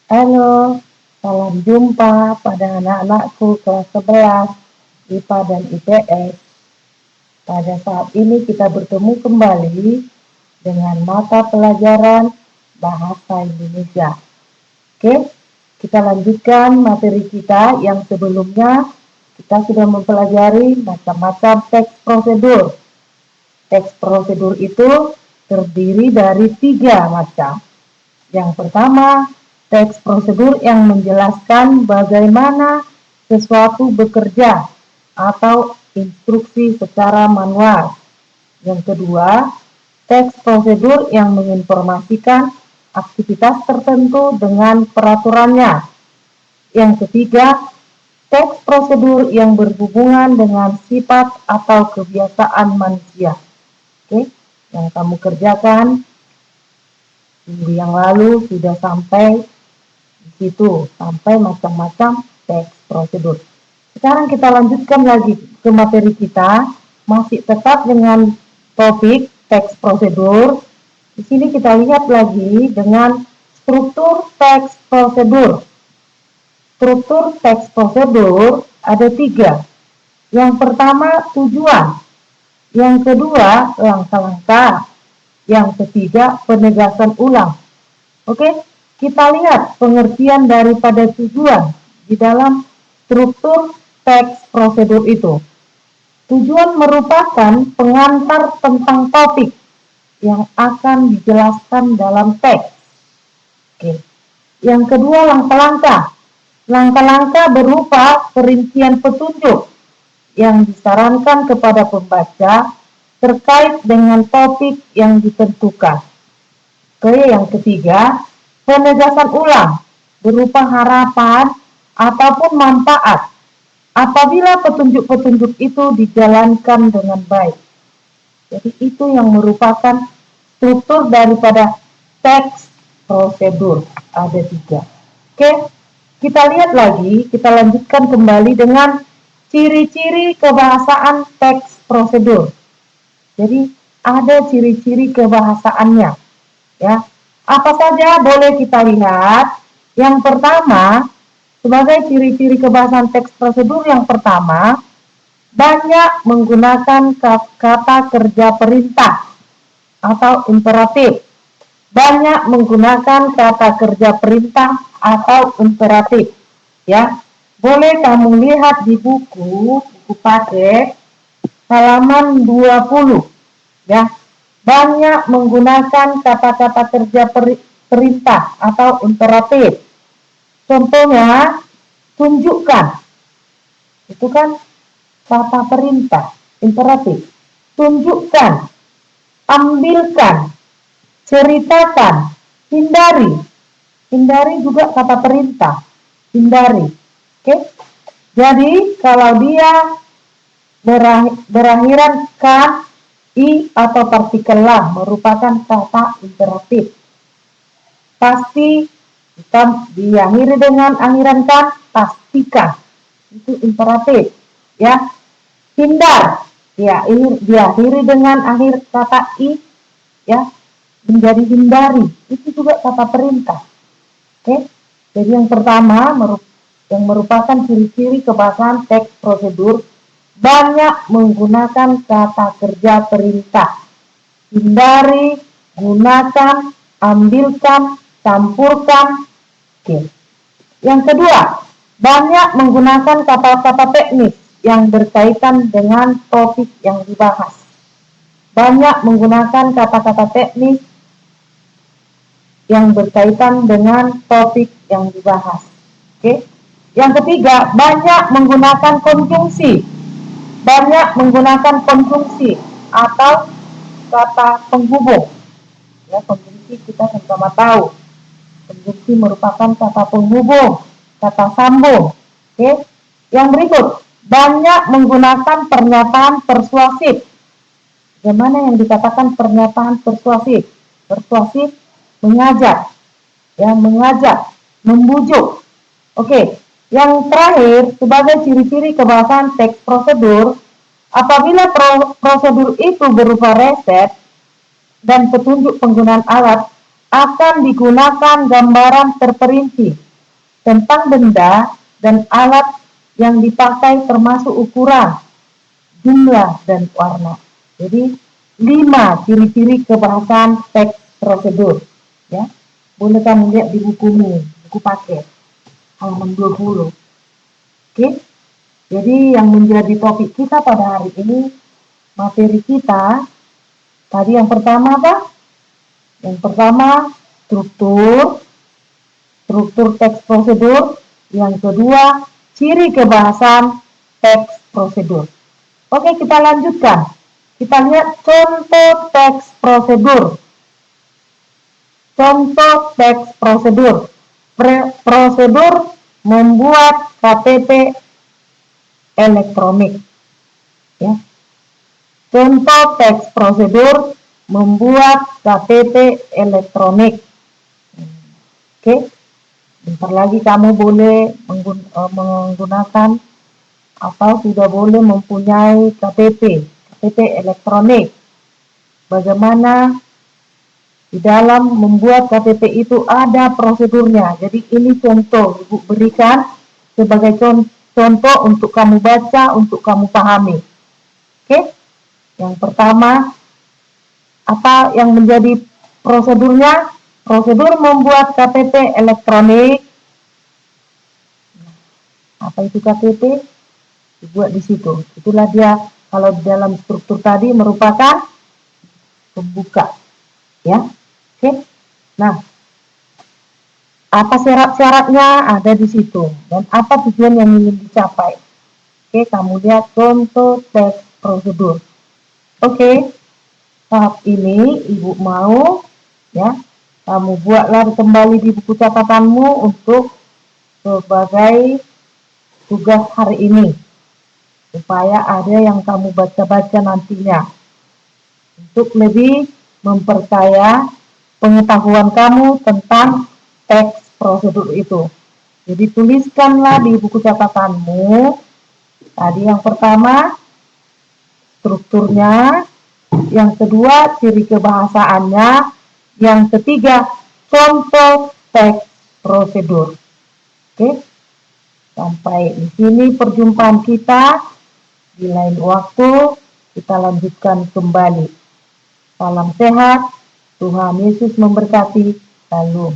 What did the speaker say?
Halo, salam jumpa pada anak-anakku kelas 11 IPA dan IPS. Pada saat ini kita bertemu kembali dengan mata pelajaran Bahasa Indonesia. Oke, kita lanjutkan materi kita yang sebelumnya kita sudah mempelajari macam-macam teks prosedur. Teks prosedur itu terdiri dari 3 macam. Yang pertama, teks prosedur yang menjelaskan bagaimana sesuatu bekerja atau instruksi secara manual. Yang kedua, teks prosedur yang menginformasikan aktivitas tertentu dengan peraturannya. Yang ketiga, teks prosedur yang berhubungan dengan sifat atau kebiasaan manusia. Oke, yang kamu kerjakan minggu yang lalu sudah sampai di situ, sampai macam-macam teks prosedur. Sekarang kita lanjutkan lagi ke materi kita, masih tetap dengan topik teks prosedur. Di sini kita lihat lagi dengan struktur teks prosedur. Struktur teks prosedur ada 3. Yang pertama, tujuan. Yang kedua, langkah-langkah. Yang ketiga, penegasan ulang. Oke, kita lihat pengertian daripada tujuan di dalam struktur teks prosedur itu. Tujuan merupakan pengantar tentang topik yang akan dijelaskan dalam teks. Oke. Yang kedua, langkah-langkah. Langkah-langkah berupa perincian petunjuk yang disarankan kepada pembaca terkait dengan topik yang ditentukan. Oke, yang ketiga, penegasan ulang berupa harapan ataupun manfaat apabila petunjuk-petunjuk itu dijalankan dengan baik. Jadi itu yang merupakan struktur daripada teks prosedur. Ada 3. Oke, kita lihat lagi, kita lanjutkan kembali dengan ciri-ciri kebahasaan teks prosedur. Jadi ada ciri-ciri kebahasaannya. Ya, apa saja boleh kita lihat. Yang pertama, sebagai ciri-ciri kebahasaan teks prosedur yang pertama, banyak menggunakan kata kerja perintah atau imperatif. Banyak menggunakan kata kerja perintah atau imperatif. Ya, boleh kamu lihat di buku paket halaman 20. Ya, banyak menggunakan kata-kata kerja perintah atau imperatif. Contohnya, tunjukkan. Itu kan kata perintah, imperatif. Tunjukkan, ambilkan, ceritakan, hindari. Hindari juga kata perintah, hindari. Oke? Jadi, kalau dia berakhiran kan, i atau partikel lah merupakan kata imperatif. Pasti kita diakhiri dengan akhiran kan, pastikan. Itu imperatif. Ya. Hindar. Ya, ini diakhiri dengan akhir kata i, ya, menjadi hindari. Itu juga kata perintah. Oke. Jadi yang pertama yang merupakan ciri-ciri kebahasaan teks prosedur, banyak menggunakan kata kerja perintah. Hindari, gunakan, ambilkan, campurkan. Oke. Yang kedua, banyak menggunakan kata-kata teknis yang berkaitan dengan topik yang dibahas. Banyak menggunakan kata-kata teknis yang berkaitan dengan topik yang dibahas. Oke. Yang ketiga, banyak menggunakan konjungsi. Banyak menggunakan konjungsi atau kata penghubung. Ya, konjungsi kita sama-sama tahu. Konjungsi merupakan kata penghubung, kata sambung. Oke. Yang berikut, banyak menggunakan pernyataan persuasif. Bagaimana yang dikatakan pernyataan persuasif? Persuasif mengajak, ya, mengajak, membujuk. Oke. Yang terakhir, sebagai ciri-ciri kebahasaan teks prosedur, apabila prosedur itu berupa resep dan petunjuk penggunaan alat, akan digunakan gambaran terperinci tentang benda dan alat yang dipakai termasuk ukuran, jumlah, dan warna. Jadi 5 ciri-ciri kebahasan teks prosedur. Ya, boleh kamu lihat di bukumu, buku paket halaman 20. Oke, jadi yang menjadi topik kita pada hari ini, materi kita tadi yang pertama apa? Yang pertama struktur teks prosedur. Yang kedua, ciri kebahasan teks prosedur. Oke, kita lanjutkan. Kita lihat contoh teks prosedur. Contoh teks prosedur. Prosedur membuat KTP elektronik. Ya. Contoh teks prosedur membuat KTP elektronik. Oke. Bentar lagi kamu boleh menggunakan atau sudah boleh mempunyai KTP elektronik. Bagaimana di dalam membuat KTP itu ada prosedurnya. Jadi ini contoh, Ibu berikan sebagai contoh untuk kamu baca, untuk kamu pahami. Oke? Yang pertama, apa yang menjadi prosedurnya? Prosedur membuat KTP elektronik. Apa itu KTP? Dibuat di situ. Itulah dia, kalau di dalam struktur tadi merupakan pembuka. Ya. Oke. Nah, apa syarat-syaratnya ada di situ dan apa tujuan yang ingin dicapai. Oke, kamu lihat contoh teks prosedur. Oke. Tahap ini Ibu mau ya, kamu buatlah kembali di buku catatanmu untuk sebagai tugas hari ini, supaya ada yang kamu baca-baca nantinya, untuk lebih memperkaya pengetahuan kamu tentang teks prosedur itu. Jadi tuliskanlah di buku catatanmu, tadi yang pertama strukturnya, yang kedua ciri kebahasaannya, yang ketiga, contoh teks prosedur. Oke, sampai di sini perjumpaan kita. Di lain waktu kita lanjutkan kembali. Salam sehat, Tuhan Yesus memberkati. Salam.